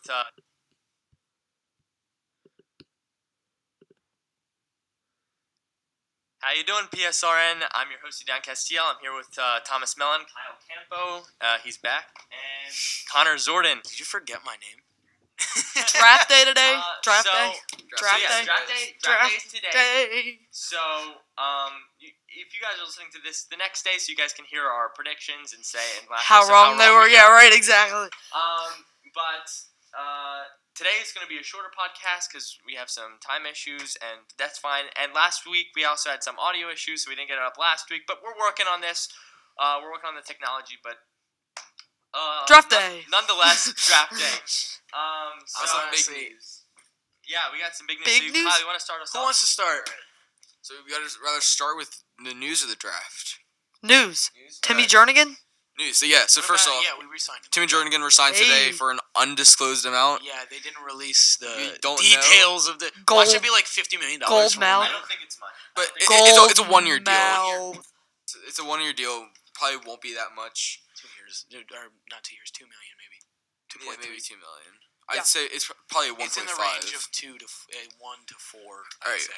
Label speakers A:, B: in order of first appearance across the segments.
A: How you doing, Psrn? I'm your host, Dan Castile. I'm here with Thomas Mellon, Kyle Campo. He's back, and Connor Zordon.
B: Did you forget my name?
C: Draft day today. Draft day
A: is today. So, if you guys are listening to this the next day, so you guys can hear our predictions and say
C: how wrong they were. Yeah, right, exactly.
A: But today is going to be a shorter podcast because we have some time issues, and that's fine. And last week we also had some audio issues, so we didn't get it up last week. But we're working on this. We're working on the technology, but
C: draft day.
A: Nonetheless, draft day.
B: Some big news.
A: Yeah, we got some big news. Kyle, you want to start us off?
B: Who wants to start? So we gotta rather start with the news of the draft.
C: News. Timmy Jernigan?
B: News. So first off,
D: we re-signed him.
B: Timmy Jernigan resigned today for an undisclosed amount.
D: Yeah, they didn't release the
B: don't
D: details of the. Why should it be like $50 million?
C: Gold mouth.
A: I don't think it's much.
B: But it's a 1 year deal. It's a 1 year deal. Probably won't be that much.
D: 2 years, or not 2 years. 2 million maybe. 2.3.
B: Yeah, maybe 2 million. I'd say it's probably 1.5.
D: It's in the range of 1 to 4. I'd say.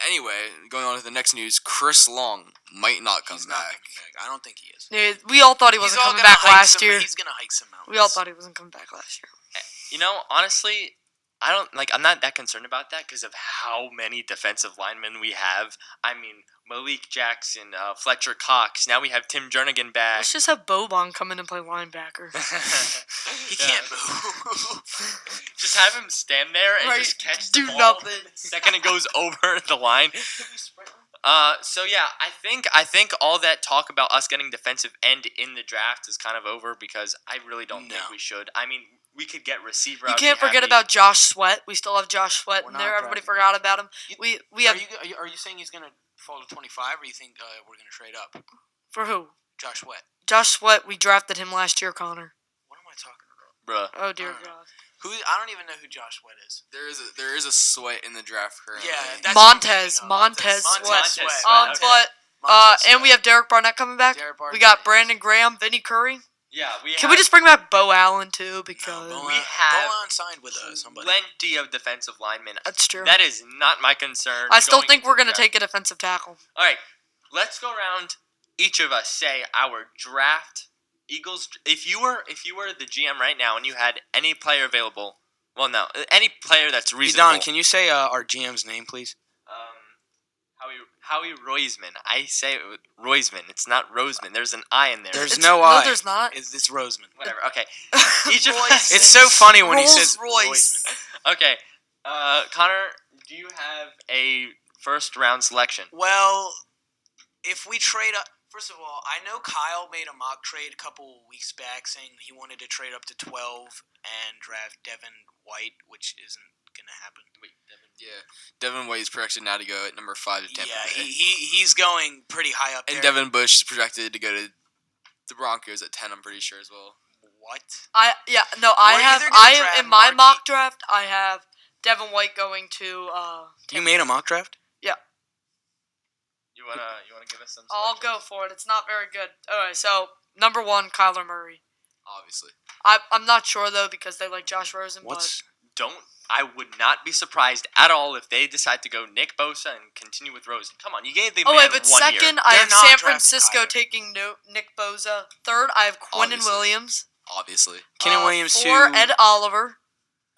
B: Anyway, going on to the next news, Chris Long might not come
D: He's
B: back.
D: Not coming back. I don't think he is.
C: Yeah, we all thought he wasn't coming back last year.
D: He's gonna hike some mountains.
C: We all thought he wasn't coming back last year.
A: You know, honestly, I'm not that concerned about that because of how many defensive linemen we have. I mean, Malik Jackson, Fletcher Cox. Now we have Tim Jernigan back.
C: Let's just have Boban come in and play linebacker.
D: He can't move.
A: Just have him stand there and just catch the ball.
C: nothing.
A: The second it goes over the line. So yeah, I think all that talk about us getting defensive end in the draft is kind of over because I really don't think we should. I mean, we could get receiver.
C: You can't forget about Josh Sweat. We still have Josh Sweat in there. Everybody forgot about him. We have.
D: Are you saying he's gonna fall to 25, or you think we're gonna trade up?
C: For who?
D: Josh Sweat.
C: Josh Sweat. We drafted him last year, Connor.
D: What am I talking about?
A: Bruh.
C: Oh dear God.
D: I don't even know who Josh Sweat is.
B: There is a Sweat in the draft currently.
D: Yeah, that's
C: Montez Sweat. And we have Derek Barnett coming back. We got Brandon Graham, Vinny Curry.
A: Yeah,
C: Can we just bring back Bo Allen too? Because
A: we have
D: Bo Allen signed with somebody.
A: Plenty of defensive linemen.
C: That's true.
A: That is not my concern.
C: I still think we're gonna take a defensive tackle.
A: All right, let's go around. Each of us say our draft. Eagles. If you were the GM right now and you had any player available, any player that's reasonable.
D: Don, can you say our GM's name, please?
A: Howie Roseman. I say Roseman. It's not Roseman. There's an I in there.
D: There's no I.
C: No, there's not.
D: It's Roseman.
A: Whatever. Okay. Each of us.
D: It's so funny when he says
C: Royce.
D: Roseman.
A: Okay. Connor, do you have a first round selection?
D: Well, if we trade up. First of all, I know Kyle made a mock trade a couple weeks back saying he wanted to trade up to 12 and draft Devin White, which isn't going to happen.
A: Wait, Devin?
B: Yeah, Devin White is projected now to go at number 5 at Tampa Bay.
D: He's going pretty high up there.
B: And Devin Bush is projected to go to the Broncos at 10, I'm pretty sure as well.
D: What?
C: I have in my mock draft, I have Devin White going to
D: You made a mock draft?
C: Yeah.
A: You wanna give us some?
C: I'll go for it. It's not very good. Alright, so number 1, Kyler Murray.
B: Obviously.
C: I'm not sure though because they like Josh Rosen.
A: I would not be surprised at all if they decide to go Nick Bosa and continue with Rosen. Come on, you gave the man 1 year.
C: Second, I have San Francisco taking Nick Bosa. Third, I have Quinnen Williams.
B: Obviously.
D: Quinnen Williams
C: 4, Ed Oliver.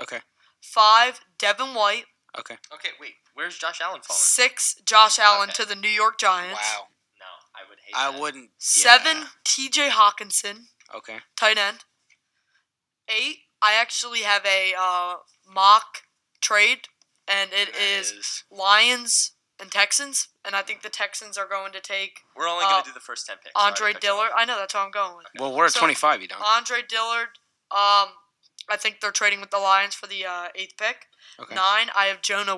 D: Okay.
C: 5, Devin White.
D: Okay.
A: Okay, wait. Where's Josh Allen falling?
C: 6, Josh Allen to the New York Giants.
D: Wow.
A: No, I would hate that.
D: I wouldn't.
C: 7, T.J. Hawkinson.
D: Okay.
C: Tight end. 8, I actually have a mock trade, and it is Lions and Texans, and I think the Texans are going to take.
A: We're only going to do the first 10 picks.
C: Andre Dillard. I know, that's how I'm going with.
D: Well, we're at 25, you don't.
C: Andre Dillard. I think they're trading with the Lions for the 8th pick.
D: Okay.
C: 9, I have Jonah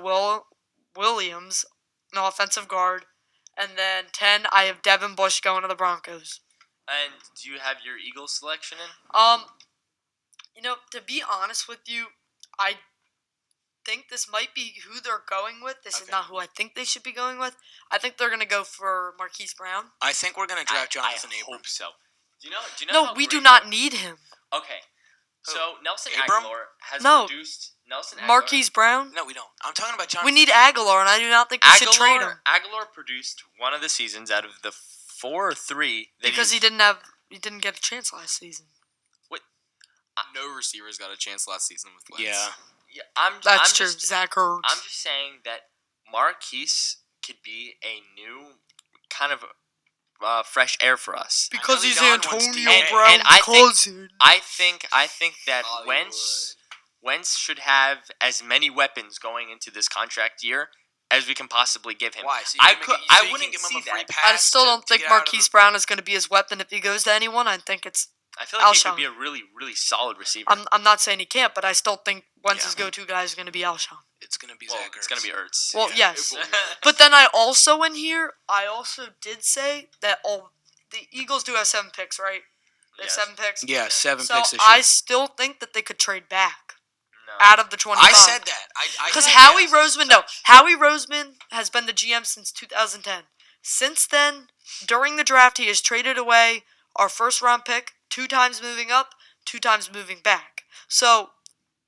C: Williams, an offensive guard, and then 10, I have Devin Bush going to the Broncos.
A: And do you have your Eagles selection in?
C: To be honest with you, I think this might be who they're going with. This is not who I think they should be going with. I think they're going to go for Marquise Brown.
D: I think we're going to draft Jonathan Abrams.
A: I hope so. Do you know?
C: No, we do not need him.
A: Okay. So Nelson
D: Abram?
A: Agholor has
C: No.
A: produced Nelson Agholor.
C: Marquise Brown.
D: No, we don't. I'm talking about John.
C: We need Agholor, and I do not think we should trade him
A: Agholor produced one of the seasons out of the 4 or 3 that
C: because he didn't get a chance last season.
B: No receivers got a chance last season with Wentz.
D: Yeah.
A: Yeah,
C: That's true. Zach Ertz.
A: I'm just saying that Marquise could be a new kind of fresh air for us.
C: Because he's
D: John wants
C: Antonio
D: DJ.
C: Brown's
A: And I think-
C: cousin.
A: I think that
B: Hollywood.
A: Wentz should have as many weapons going into this contract year as we can possibly give him.
D: Why? So
A: I
D: can
A: could-
D: make it-
A: I
D: so you
A: wouldn't
D: can give him
A: see
D: a free
A: that.
C: I
D: pass
C: still
D: to-
C: don't
D: to
C: think
D: get out of
C: Marquise
D: the-
C: Brown is going to be his weapon if he goes to anyone. I think it's.
A: I feel like he
C: Alshon.
A: could be a really, really solid receiver.
C: I'm not saying he can't, but I still think Wentz's
D: Yeah.
C: go-to guy is going to be Alshon.
D: It's gonna be
A: well,
D: Zach.
A: it's gonna be Ertz.
C: Well,
D: Yeah,
C: yes,
B: it will be.
C: but then I also did say that the Eagles do have 7 picks, right? They have
A: Yes.
C: 7 picks.
D: Yeah, 7
C: So
D: picks this
C: I
D: year.
C: still think that they could trade back
A: No.
C: out of the 25.
D: I said that.
C: Because
D: said
C: Howie
D: that.
C: Roseman has been the GM since 2010. Since then, during the draft, he has traded away our first-round pick 2 times moving up, 2 times moving back. So,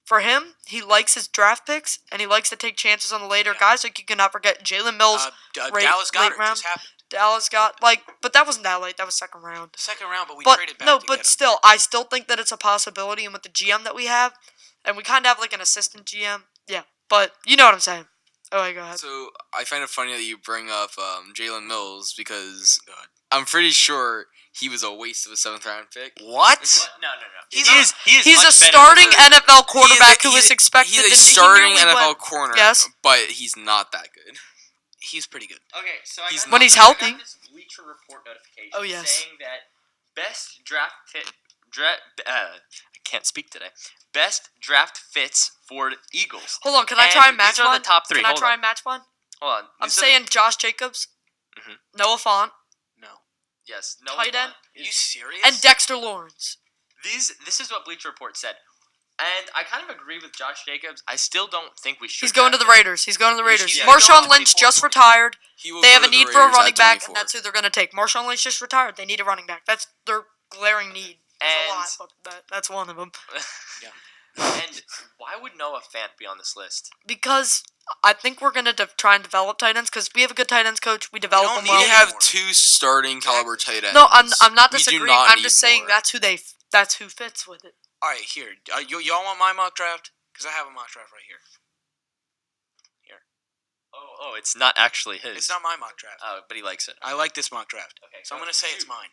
C: for him, he likes his draft picks, and he likes to take chances on the later
D: Yeah.
C: guys. Like, you cannot forget Jalen Mills,
D: Dallas
C: late
D: Goddard
C: round.
D: just happened.
C: Dallas got, but that wasn't that late. That was second round.
D: The second round, but we
C: But,
D: traded back
C: no,
D: to
C: but
D: get him.
C: still, I still think that it's a possibility, and with the GM that we have, and we kind of have, like, an assistant GM. Yeah, but you know what I'm saying. Oh, wait, go ahead.
B: So I find it funny that you bring up Jalen Mills because
D: God.
B: I'm pretty sure he was a waste of a 7th-round pick.
D: What?
A: No.
D: He's
A: He
D: a-
A: is
C: He's
A: much
C: a
A: better
C: starting
A: than Ertz.
C: NFL quarterback who is expected
B: He's
C: to
B: a starting
C: he nearly
B: NFL
C: went-
B: corner,
C: Yes.
B: but he's not that good.
D: He's pretty good.
A: Okay, so
B: He's
C: When he's
A: I
C: healthy.
A: got this Bleacher Report notification
C: Oh, yes.
A: saying that best draft fit. I can't speak today. Best draft fits for the Eagles.
C: Hold on, can I
A: And
C: try and match
A: these are
C: one?
A: the top 3.
C: Can I
A: Hold
C: try
A: on.
C: and match one?
A: Hold on.
C: I'm
A: These are the-
C: saying Josh Jacobs,
A: Mhm.
C: Noah Fant,
D: No.
A: yes. No.
C: tight end,
D: Are you serious?
C: and Dexter Lawrence.
A: This is what Bleacher Report said, and I kind of agree with Josh Jacobs. I still don't think we should.
C: He's going to the
A: draft him.
C: Raiders. He's going to the Raiders.
A: Yeah,
D: he's going
C: Marshawn
D: to
C: Lynch
D: 24,
C: just
D: 24.
C: retired.
B: He will
C: They
B: go
C: have a
B: to the
C: need for a
B: Raiders
C: running
B: at
C: back,
B: 24.
C: and that's who they're going to take. Marshawn Lynch just retired. They need a running back. That's their glaring need. There's
A: And-
C: a lot, but that's one of them.
A: And why would Noah Fant be on this list?
C: Because I think we're going to try and develop tight ends because we have a good tight ends coach. We develop
D: don't
C: them
D: need
C: well.
B: We
D: him.
B: have
D: anymore.
B: 2 starting caliber tight ends.
C: No, I'm not
B: We do
C: disagreeing.
B: not
C: I'm
B: need
C: just saying
B: more.
C: that's who fits with it.
D: All right, here. Y'all want my mock draft? Because I have a mock draft right here.
A: Oh, it's not actually his.
D: It's not my mock draft.
A: Oh, but he likes it.
D: I like this mock draft.
A: Okay,
D: So I'm
A: go.
D: going to say it's
A: Shoot.
D: mine.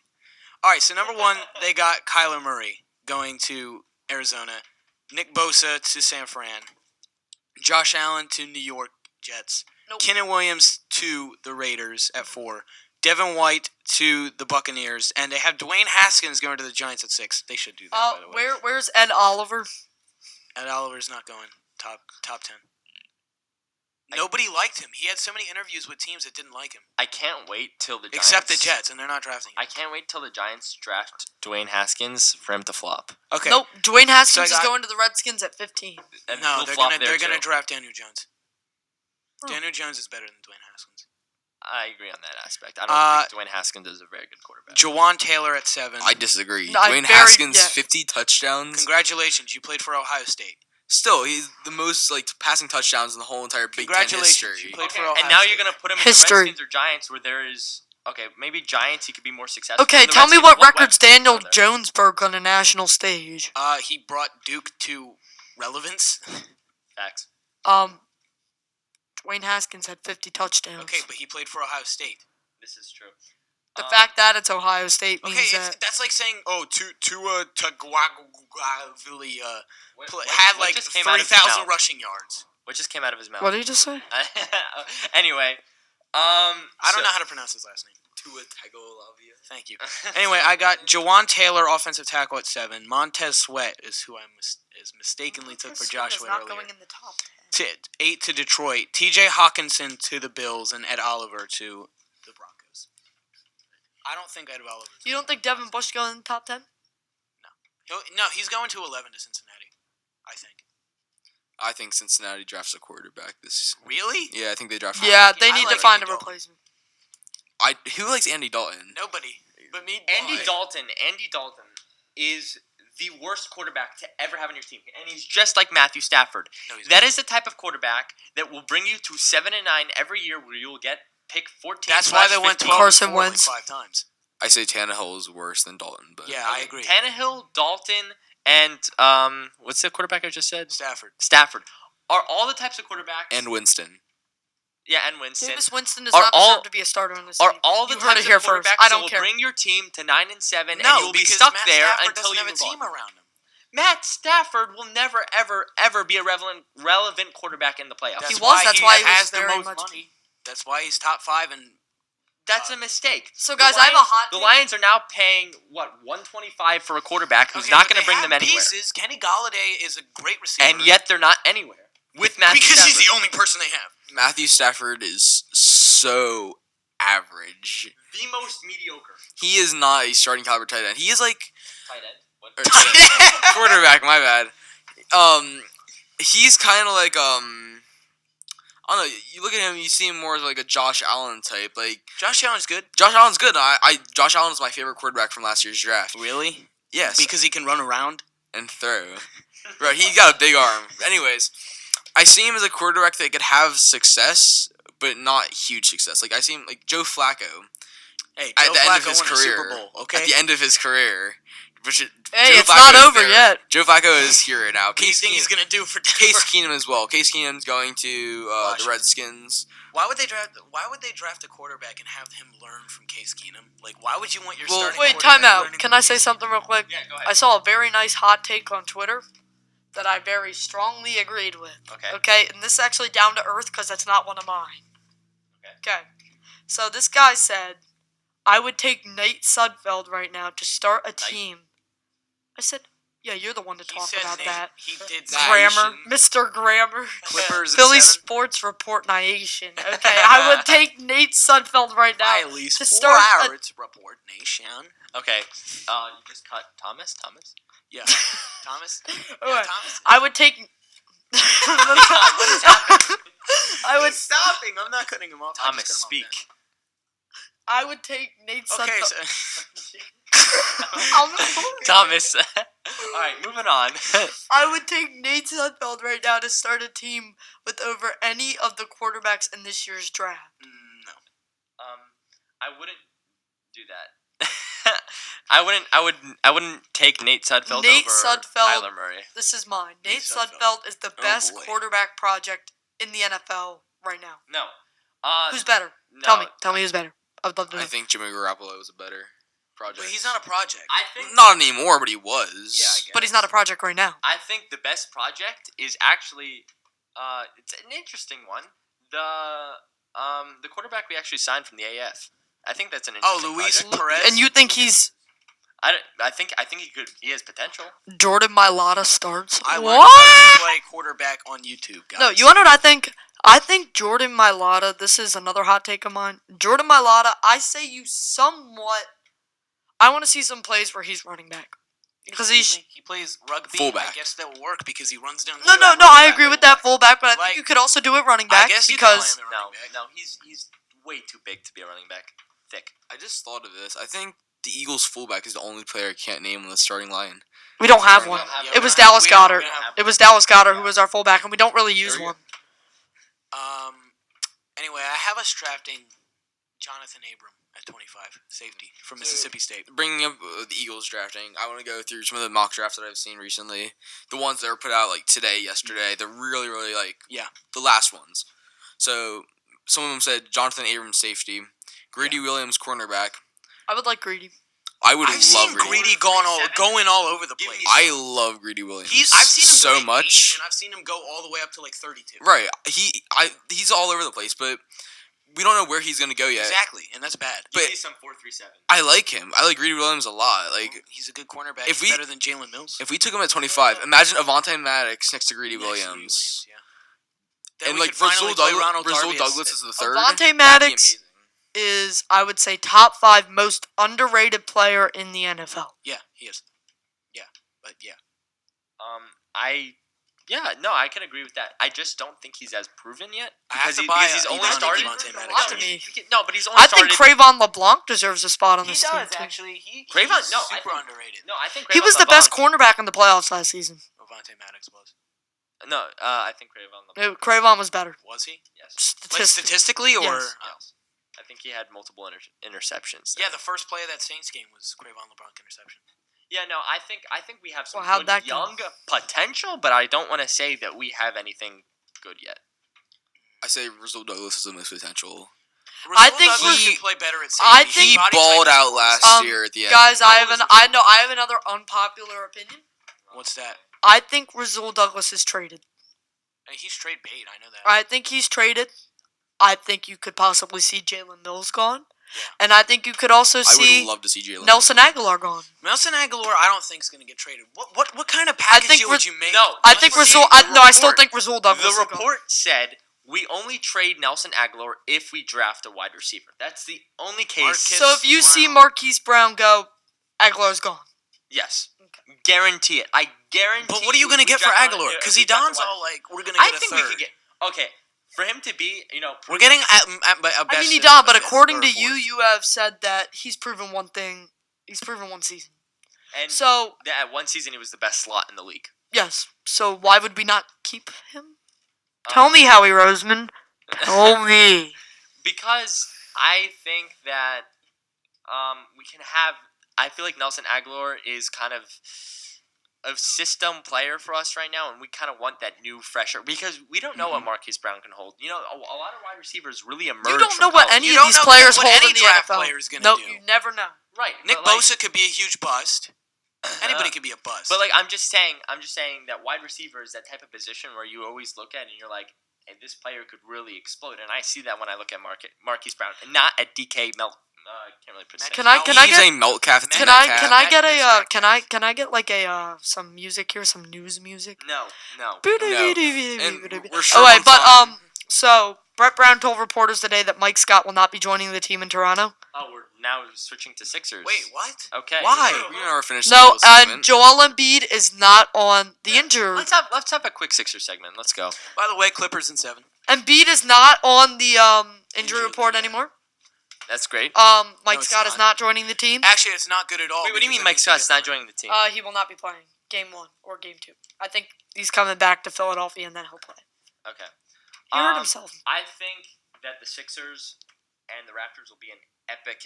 D: All right, so number 1, they got Kyler Murray going to Arizona. Nick Bosa to San Fran. Josh Allen to New York Jets.
C: Nope.
D: Kenny Williams to the Raiders at 4. Devin White to the Buccaneers. And they have Dwayne Haskins going to the Giants at 6. They should do that, by the way.
C: Where's Ed Oliver?
D: Ed Oliver's not going top 10. Nobody liked him. He had so many interviews with teams that didn't like him.
A: I can't wait till the Giants.
D: Except the Jets, and they're not drafting him.
A: I can't wait till the Giants draft Dwayne Haskins for him to flop.
D: Okay.
C: Nope. Dwayne Haskins
D: So I
C: is
D: got-
C: going to the Redskins at 15.
A: And
D: No,
A: he'll
D: they're
A: flop
D: gonna
A: there
D: gonna
A: too.
D: draft Daniel Jones.
C: Oh.
D: Daniel Jones is better than Dwayne Haskins.
A: I agree on that aspect. I don't think Dwayne Haskins is a very good quarterback.
D: Jawan Taylor at 7.
B: I disagree.
C: No,
B: Dwayne Haskins, 50 touchdowns.
D: Congratulations, you played for Ohio State.
B: Still, he's the most passing touchdowns in the whole entire Big Ten
D: Congratulations,
B: history.
D: you played
A: Okay,
D: for Ohio
A: and now
D: State.
A: you're gonna put him
C: History.
A: in the Redskins or Giants, where there is maybe Giants. He could be more successful.
C: Okay,
A: In the
C: tell me
A: Redskins,
C: what records
A: weapons
C: Daniel
A: are there?
C: Jones broke on a national stage.
D: He brought Duke to relevance.
A: Facts.
C: Dwayne Haskins had 50 touchdowns.
D: Okay, but he played for Ohio State.
A: This is true.
C: The fact that it's Ohio State means
D: Okay,
C: that.
D: that's like saying, Tua Tagovailoa
A: What
D: had like
A: just came out of his
D: 3,000
A: mouth?
D: rushing yards.
A: What just came out of his mouth?
C: What did you just say?
A: Anyway,
D: I don't know how to pronounce his last name.
B: Tua Tagovailoa.
D: Thank you. Anyway, I got Jawan Taylor, offensive tackle at 7. Montez Sweat is who I mistakenly took for Joshua
C: not
D: earlier.
C: going in the top 10.
D: 8 to Detroit. T.J. Hawkinson to the Bills and Ed Oliver to the Broncos. I don't think Ed Oliver.
C: You don't think Devin Bush going in the top 10?
D: No, he's going to 11 to Cincinnati. I think.
B: I think Cincinnati drafts a quarterback this.
D: Really?
B: Yeah, I think they draft.
C: Yeah, they
D: I
C: need
D: like
C: to find a
D: Andy Dalton.
C: replacement.
B: Who likes Andy Dalton?
D: Nobody. But me.
A: Andy
D: Why?
A: Dalton is the worst quarterback to ever have on your team, and he's just like Matthew Stafford.
D: No, he's
A: That is the type of quarterback that will bring you to 7-9 every year, where you will get pick 14.
D: That's why they went
A: 15.
D: 12
C: Carson
D: and 4
C: Wentz.
D: like 5 times.
B: I say Tannehill is worse than Dalton, but
D: Yeah, I agree.
A: Tannehill, Dalton, and what's the quarterback I just said?
D: Stafford.
A: Are all the types of quarterbacks.
B: and Winston.
A: Yeah, and Winston.
C: Jameis Winston does
A: Are
C: not
A: all-
C: deserve to be a starter in this
A: Are
C: team.
A: all the
C: You heard
A: types
C: it here
A: of
C: first.
A: quarterbacks
C: I
A: that
C: don't
A: will
C: care.
A: bring your team to 9-7, and
D: No,
A: you will be
D: because
A: stuck
D: Matt
A: there
D: Stafford
A: until
D: doesn't
A: you
D: have a
A: move
D: team
A: on.
D: around him.
A: Matt Stafford will never, ever, ever be a relevant quarterback in the playoffs.
C: He was, that's why he was
D: has the
C: very
D: most
C: much-
D: money. That's why he's top 5 and
A: That's a mistake.
C: So,
A: The
C: guys, I have a
A: Lions-
C: hot
A: The
C: take.
A: Lions are now paying, $125 for a quarterback who's
D: Okay,
A: not
D: but
A: going to
D: they
A: bring them
D: have
A: anywhere.
D: pieces. Kenny Golladay is a great receiver.
A: And yet they're not anywhere. With Matthew
D: because
A: Stafford.
D: he's the only person they have.
B: Matthew Stafford is so average.
A: The most mediocre
B: He is not a starting caliber tight end. He is like
A: tight end. What?
B: or quarterback. My bad. He's kind of like I don't know. You look at him, you see him more as like a Josh Allen type. Like
D: Josh Allen's good.
B: Josh Allen's good. Josh Allen is my favorite quarterback from last year's draft.
D: Really?
B: Yes,
D: Because he can run around.
B: and throw. Right, he's got a big arm. Anyways, I see him as a quarterback that could have success, but not huge success. Like I see him like Joe Flacco
D: Hey,
B: at
D: Joe
B: the end of
D: Flacco
B: his
D: won a
B: career.
D: Super Bowl, okay?
B: At the end of his career, which
C: Hey,
B: Joe
C: it's
B: Flacco
C: not
B: is
C: over
B: there.
C: yet.
B: Joe Flacco is here now.
D: What do you think he's going to do for Denver?
B: Case Keenum as well. Case Keenum's going to the
D: Washington.
B: Redskins.
D: Why would they draft a quarterback and have him learn from Case Keenum? Like, why would you want your
B: Well,
D: starting
C: Wait,
D: quarterback
C: time out.
D: learning
C: Can
D: from
C: I say
D: Case
C: something real quick?
A: Yeah, go ahead.
C: I saw a very nice hot take on Twitter that I very strongly agreed with.
A: Okay.
C: Okay, and this is actually down to earth because it's not one of mine.
A: Okay.
C: Okay. So this guy said, I would take Nate Sudfeld right now to start a team. I said, yeah, you're the one to
D: He
C: talk
D: said
C: about
D: Nate.
C: that.
D: He did
C: Grammar,
D: Nation.
C: Mr. Grammar.
D: Clippers at
C: Philly
D: 7.
C: Sports Report Nation. Okay, I would take Nate Sudfeld right now.
D: At least
C: to
D: 4
C: start a-
D: hours report nation.
A: Okay. You just cut Thomas.
D: Yeah. Thomas?
C: Alright.
D: Thomas?
C: I would take.
A: What is happening?
C: I would.
D: He's stopping. I'm not cutting him off. I
A: Thomas,
D: just cut him off
A: speak.
C: I would take Nate
D: then. Okay,
C: Sudfeld.
D: so
A: Thomas. All right, moving on.
C: I would take Nate Sudfeld right now to start a team with over any of the quarterbacks in this year's draft.
D: no.
A: I wouldn't do that. I wouldn't take Nate Sudfeld
C: Nate
A: over
C: Sudfeld-
A: Kyler Murray.
C: This is mine.
D: Nate
C: Nate
D: Sudfeld.
C: Sudfeld is the
D: Oh,
C: best
D: boy.
C: quarterback project in the NFL right now.
A: No.
C: Who's better?
A: No.
C: Tell me who's better. I'd love to know.
B: I think Jimmy Garoppolo was a better project.
D: But he's not a project.
A: I think
B: Not anymore, but he was.
D: Yeah, I guess.
C: But he's not a project right now.
A: I think the best project is actually it's an interesting one. The quarterback we actually signed from the AF. I think that's an interesting
D: Luis
A: project.
D: Perez.
C: And you think he's
A: I think he has potential.
C: Jordan Mailata starts?
D: I learned
C: What?
D: how to play quarterback on YouTube, guys.
C: No, you want to know what I think? I think Jordan Mailata, this is another hot take of mine. Jordan Mailata, I say you somewhat. I want to see some plays where he's running back. Because
D: Excuse me? He plays rugby.
B: Fullback.
D: I guess that will work because he runs down the
C: No,
D: field.
C: no,
D: and
C: no,
D: runs
C: I
D: back.
C: agree with that fullback, but I
D: Like,
C: think you could also do it running back
D: I guess you
C: because
D: could play him at running back.
A: He's way too big to be a running back. Thick.
B: I just thought of this. I think the Eagles fullback is the only player I can't name on the starting line.
C: we don't have
A: We
C: one.
A: don't have
C: It was
A: one.
C: Dallas
D: We don't-
C: Goddard.
D: we don't have
C: It was Dallas Goddard who was our fullback, and we don't really use
B: There we
C: one.
D: Anyway, I have us drafting Jonathan Abram at 25, safety from Mississippi State.
B: Bringing up the Eagles drafting, I want to go through some of the mock drafts that I've seen recently. The ones that were put out like today, yesterday. They're really, really like the last ones. So some of them said Jonathan Abrams safety, Greedy Williams cornerback.
C: I would like Greedy.
B: I would
D: I've
B: love
D: seen
B: Greedy.
D: Greedy going all over the
A: Give me
D: place.
B: I love Greedy Williams.
D: I've seen him
B: so
D: go to
B: much.
D: 8, and I've seen him go all the way up to like 32.
B: Right. He's all over the place, but we don't know where he's gonna go yet.
D: Exactly, and that's bad.
B: But-
A: Give me some 4-3-7.
B: I like him. I like Greedy Williams a lot. Like
D: He's a good cornerback.
B: if
D: He's
B: we-
D: better than Jalen Mills.
B: if we took him at 25, imagine Avonte Maddox next to Greedy
D: Next to
B: Williams.
D: yeah. Then
B: And
D: we
B: like
D: could finally play Ronald
B: Rasul
D: Darby
B: Douglas
D: as-
B: is the third.
C: Avonte
B: That'd be
C: Maddox
B: amazing.
C: is, I would say, top 5 most underrated player in the NFL.
D: Yeah, he is. Yeah, but yeah.
A: I Yeah, no, I can agree with that. I just don't think he's as proven yet because he's
D: he
A: only
D: does
A: started.
D: Devontae Maddox
C: lot to
D: to
C: me.
A: No, but he's only
C: I
A: started.
C: think Cravon LeBlanc deserves a spot on
D: He
C: this team
D: does
C: too.
D: actually. He's
A: Cravon,
D: super underrated.
A: No, I think
C: He
A: Cravon
C: was the best
A: LeBlanc-
C: cornerback in the playoffs last season.
D: Devontae Maddox was.
A: No, I think Cravon LeBlanc.
C: Cravon was better.
D: Was he?
A: Yes.
D: Like statistically, or
C: Yes.
A: Yes. I think he had multiple interceptions.
D: yeah, the first play of that Saints game was Cravon LeBlanc interception.
A: Yeah, no, I think we have some
C: Well, how'd
A: good
C: that go?
A: young potential, but I don't want to say that we have anything good yet.
B: I say Rizal Douglas is the most potential.
C: I think
D: Douglas
B: he-
D: can play better at
C: I
D: safety.
C: think-
B: He
D: Body
B: balled
D: type
B: out
D: is-
B: last year at the end.
C: Guys, I have
D: How
C: another unpopular opinion.
D: What's that?
C: I think Rizal Douglas is traded.
D: He's trade bait. I know that.
C: I think he's traded. I think you could possibly see Jalen Mills gone.
D: Yeah.
C: And I think you could also
B: I
C: see
B: would love to see Jalen.
C: Nelson Aguilar gone.
D: Nelson Agholor, I don't think is going to get traded. What kind of
C: I
D: package
C: think
D: deal would you make?
A: No,
C: I think
A: See,
C: Rizal.
A: the
C: I still
A: report-
C: think Rizal Douglas.
A: The
C: is gone.
A: report said we only trade Nelson Aguilar if we draft a wide receiver. That's the only case.
D: Marcus-
C: So if you see
D: Brown.
C: Marquise Brown go, Aguilar's gone.
A: Yes, guarantee it. I guarantee.
D: But what are you going to get for Agholor? Because Don's all like, we're going to
A: I
D: get a
A: think
D: third.
A: we could get. Okay, for him to be,
D: We're getting at best.
C: I mean, Don, but
D: a fifth
C: according
D: or
C: to
D: a
C: you,
D: fourth.
C: you have said that he's proven one thing. He's proven one season.
A: and
C: So
A: that one season he was the best slot in the league.
C: yes. So why would we not keep him? Tell me, Howie Roseman. Tell me.
A: Because I think that we can have. I feel like Nelson Aguilar is kind of a system player for us right now, and we kind of want that new, fresher. Because we don't know what Marquise Brown can hold. A lot of wide receivers really emerge.
C: You don't
A: from
C: know what
A: college.
C: any
D: You
C: of
D: don't
C: these
D: know
C: players
D: what
C: hold
D: any
C: in the
D: draft
C: NFL.
D: player is gonna
C: No,
D: do.
C: you never know.
A: Right.
D: Nick
A: but, like,
D: Bosa could be a huge bust. Anybody could be a bust.
A: But I'm just saying that wide receiver is that type of position where you always look at it and you're like, hey, this player could really explode. And I see that when I look at Marquise Brown, and not at DK Melt. I can't really put.
C: Can I
B: He's
C: get?
B: a Meltcalf. It's a
C: Can I
B: Metcalf.
C: get
D: It's
C: a?
D: Metcalf.
C: Can I get like a some music here, some news music?
A: No.
C: Oh
B: we're short
C: wait,
B: on
C: but
B: time.
C: so Brett Brown told reporters today that Mike Scott will not be joining the team in Toronto.
A: Oh, we're now switching to Sixers.
D: Wait, what?
A: Okay.
D: Why?
B: We never finished.
C: No,
B: the
C: and
B: segment.
C: Joel Embiid is not on the injury.
A: Let's have a quick Sixers segment. Let's go.
D: By the way, Clippers in 7.
C: Embiid is not on the injury
D: Injury
C: report
D: list, yeah.
C: anymore.
A: That's great.
C: Mike
D: it's
C: Scott is not joining the team.
D: Actually, it's not good at all.
A: Wait, what do you
D: because
A: mean
D: that
A: Mike
D: means
A: Scott's
D: they
A: not
D: get money.
A: joining the team?
C: He will not be playing game 1 or game 2. I think he's coming back to Philadelphia and then he'll play.
A: Okay.
C: He hurt himself.
A: I think that the Sixers and the Raptors will be an epic.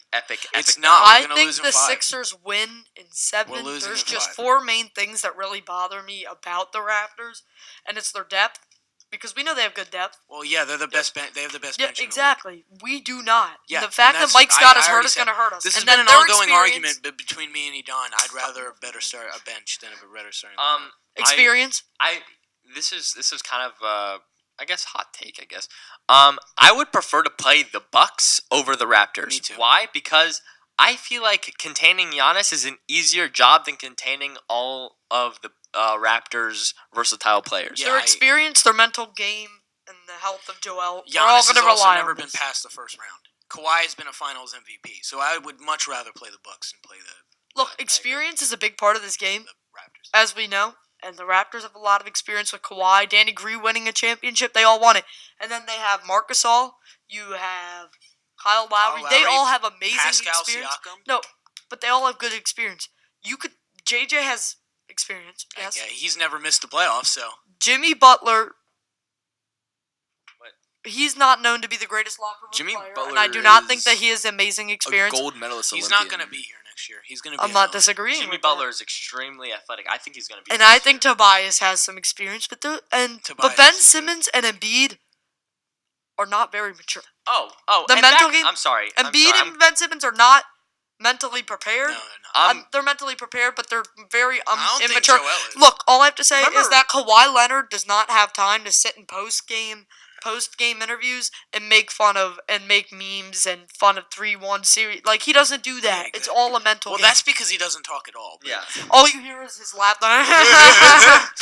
D: It's not. We're
C: I
D: gonna
C: think
D: lose in
C: the
D: 5.
C: Sixers win in 7.
D: We're losing
C: There's
D: in
C: just
D: 5.
C: 4 main things that really bother me about the Raptors, and it's their depth. Because we know they have good depth.
D: Well, yeah, they're the best. They have the best
C: Yeah,
D: bench. in the league.
C: exactly. We do not.
D: Yeah,
C: The fact
D: and
C: that Mike
D: that's-
C: Scott is
D: I
C: hurt
D: already
C: is
D: said-
C: going to hurt us.
D: This has
C: and
D: been
C: then
D: an
C: their
D: ongoing
C: experience-
D: argument between me and Edon. I'd rather a better start a bench than a better starting.
C: Experience.
A: This is kind of I guess hot take. I guess. I would prefer to play the Bucks over the Raptors.
D: Me too.
A: Why? Because I feel like containing Giannis is an easier job than containing all of the Raptors' versatile players.
D: Yeah,
C: Their experience, their mental game, and the health of Joel. We're all
D: Giannis
C: going
D: has
C: to
D: also
C: rely
D: never
C: on
D: been
C: this.
D: past the first round. Kawhi has been a Finals MVP, so I would much rather play the Bucks than play the
C: Look, experience is a big part of this game,
D: Raptors.
C: as we know. And the Raptors have a lot of experience with Kawhi, Danny Green winning a championship. They all won it. And then they have Marc Gasol. You have Kyle Lowry. They
D: Lowry,
C: all have amazing
D: Pascal
C: experience.
D: Siakam.
C: No, but they all have good experience. JJ has experience. Yes.
D: Yeah, he's never missed the playoffs, so
C: Jimmy Butler.
A: What?
C: He's not known to be the greatest locker room
B: Jimmy
C: player,
B: Butler
C: and I do not think
B: is
C: that he has amazing
B: a
C: experience.
B: gold medalist.
D: he's
B: Olympian.
D: not going to be here next year. He's going to be.
C: I'm not
D: out.
C: disagreeing.
A: Jimmy
C: with
A: Butler
C: that.
A: is extremely athletic. I think he's going to be.
C: And I think Tobias has some experience, but but
D: Tobias
C: Ben
D: is
C: Simmons and Embiid are not very mature.
A: Oh,
C: The
A: and
C: mental
A: back-
C: game-
A: I'm sorry.
C: Embiid
A: I'm
C: and Ben Simmons are not mentally prepared.
D: No, they're not.
C: They're mentally prepared, but they're very
D: I don't think
C: immature.
D: Joel is.
C: Look, all I have to say
A: Remember-
C: is that Kawhi Leonard does not have time to sit in post game interviews and make memes and fun of 3-1 series. Like, he doesn't do that.
D: Yeah,
C: It's
D: exactly.
C: all a mental
D: Well,
C: game.
D: that's because he doesn't talk at all.
A: Yeah.
C: All you hear is his lap.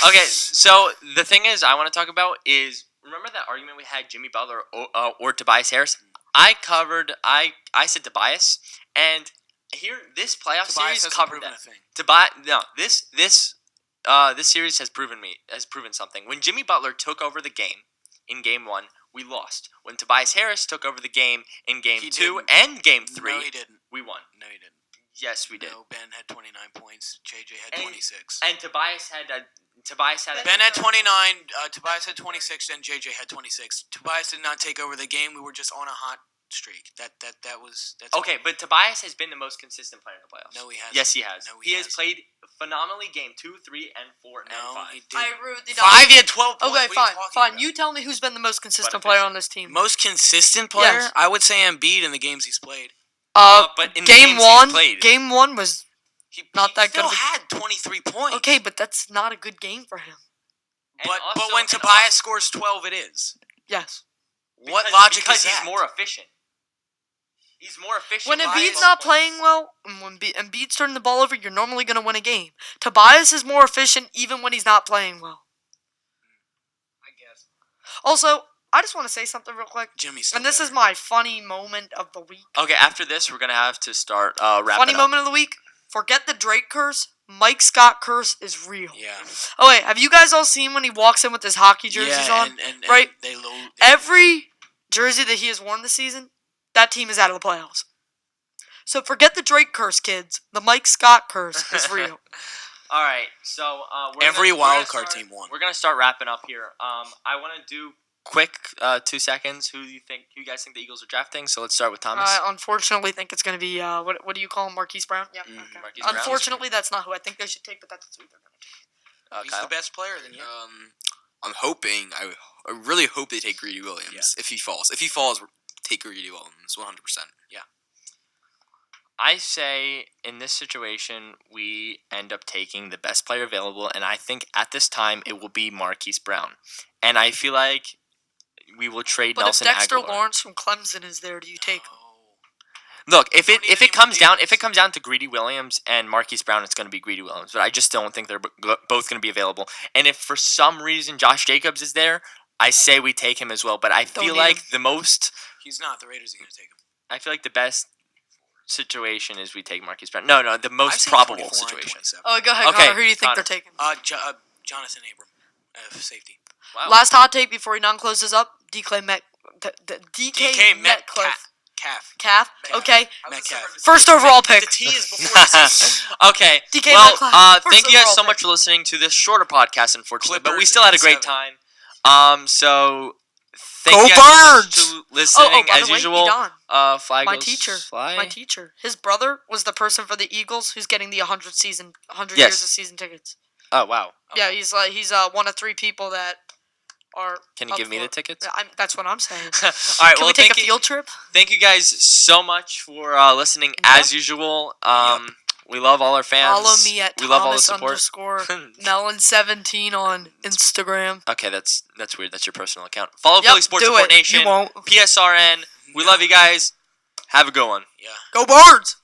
A: Okay, so the thing is, I want to talk about is remember that argument we had Jimmy Butler or Tobias Harris. I said Tobias, and here this playoff
D: Tobias
A: series
D: hasn't
A: covered
D: proven
A: that.
D: a thing.
A: This this series has proven something. When Jimmy Butler took over the game in Game 1, we lost. When Tobias Harris took over the game in Game 2 and Game 3,
D: no, he didn't.
A: We won.
D: No, he didn't.
A: Yes, we did.
D: No, Ben had 29 points. JJ had 26.
A: And Tobias had
D: Ben had 29. Tobias had 26, and JJ had 26. Tobias did not take over the game. We were just on a hot streak. That's
A: okay, but Tobias has been the most consistent player in the playoffs.
D: No, he hasn't.
A: Yes, he has.
D: No,
A: he has played phenomenally Game 2, 3, and 4, and 5.
D: He didn't.
C: I agree with you.
D: 5, he had 12 points.
C: Okay,
D: What
C: fine. You tell me who's been the most consistent player on this team.
D: Most consistent player?
C: Yes.
D: I would say Embiid in the games he's played.
A: But in
C: Game
A: the games
C: one,
A: he's played,
C: Game 1 was not that
D: still
C: good.
D: Had 23 points.
C: Okay, but that's not a good game for him.
D: But when Tobias scores 12, it is.
C: Yes.
D: What logic
A: because
D: is that?
A: he's more efficient. He's more efficient.
C: When Embiid's not playing well, and when Embiid's turning the ball over, you're normally going to win a game. Tobias is more efficient even when he's not playing well.
D: I guess.
C: Also, I just want to say something real quick.
D: Jimmy's
C: and this is my funny moment of the week.
A: Okay, after this, we're going to have to start wrapping
C: Funny
A: up.
C: moment of the week. Forget the Drake curse. Mike Scott curse is real.
D: Yeah.
C: Oh, wait. Have you guys all seen when he walks in with his hockey jerseys on?
D: And
C: right?
D: Every
C: jersey that he has worn this season, that team is out of the playoffs. So forget the Drake curse, kids. The Mike Scott curse is real.
A: All right, so
D: every wild card team won.
A: We're gonna start wrapping up here. I want to do quick 2 seconds. Who you guys think the Eagles are drafting? So let's start with Thomas.
C: I unfortunately think it's going to be what do you call him, Marquise Brown? Yeah. Okay.
A: Marquise Brown.
C: Unfortunately, that's not who I think they should take, but that's who they're going to take.
D: He's the best player, then
B: I'm hoping. I really hope they take Greedy Williams if he falls. If he falls, take Greedy Williams 100%.
D: Yeah.
A: I say in this situation we end up taking the best player available, and I think at this time it will be Marquise Brown, and I feel like we will trade Nelson
C: Agholor. But if Dexter
A: Agholor.
C: Lawrence from Clemson is there, do you take him?
A: Look, if it comes down to Greedy Williams and Marquise Brown, it's going to be Greedy Williams. But I just don't think they're both going to be available. And if for some reason Josh Jacobs is there, I say we take him as well. But I feel like the most.
D: He's not. The Raiders are going to take him.
A: I feel like the best situation is we take Marquise Brown. No, the most probable situation.
C: Oh, go ahead,
A: Okay,
C: Connor. Who do you think
A: Connor.
C: they're taking?
D: Jonathan Abram, safety.
A: Wow.
C: Last hot take before he non-closes up. DK Metcalf. Calf. Okay.
D: Metcalf.
C: First overall pick.
D: The T is before the T.
A: Okay.
C: DK
A: Well,
C: Metcalf.
A: thank you guys
C: First
A: so
C: overall
A: much for listening to this shorter podcast, unfortunately, but we
D: Clippers
A: still had a
D: in
A: great
D: 7.
A: time. So thank
C: Go
A: you guys so much
C: Birds!
A: to listening
C: by
A: as
C: the way,
A: usual.
C: Edon,
A: Fly
C: my
A: goes
C: teacher.
A: fly.
C: My teacher. His brother was the person for the Eagles who's getting the 100
A: Yes.
C: years of season tickets.
A: Oh wow.
C: Yeah, he's one of 3 people that are.
A: Can you give me the tickets?
C: That's what I'm saying.
A: All right.
C: Can
A: Well,
C: we take
A: thank
C: a
A: you.
C: field trip?
A: Thank you guys so much for listening as usual. We love all our fans.
C: Follow me at
A: we love all the
C: Thomas
A: support.
C: Melon17 on Instagram.
A: Okay, that's weird. That's your personal account. Follow Philly Sports
C: do
A: Support
C: it.
A: Nation.
C: You won't.
A: PSRN. We love you guys. Have a good one.
D: Yeah.
C: Go Birds!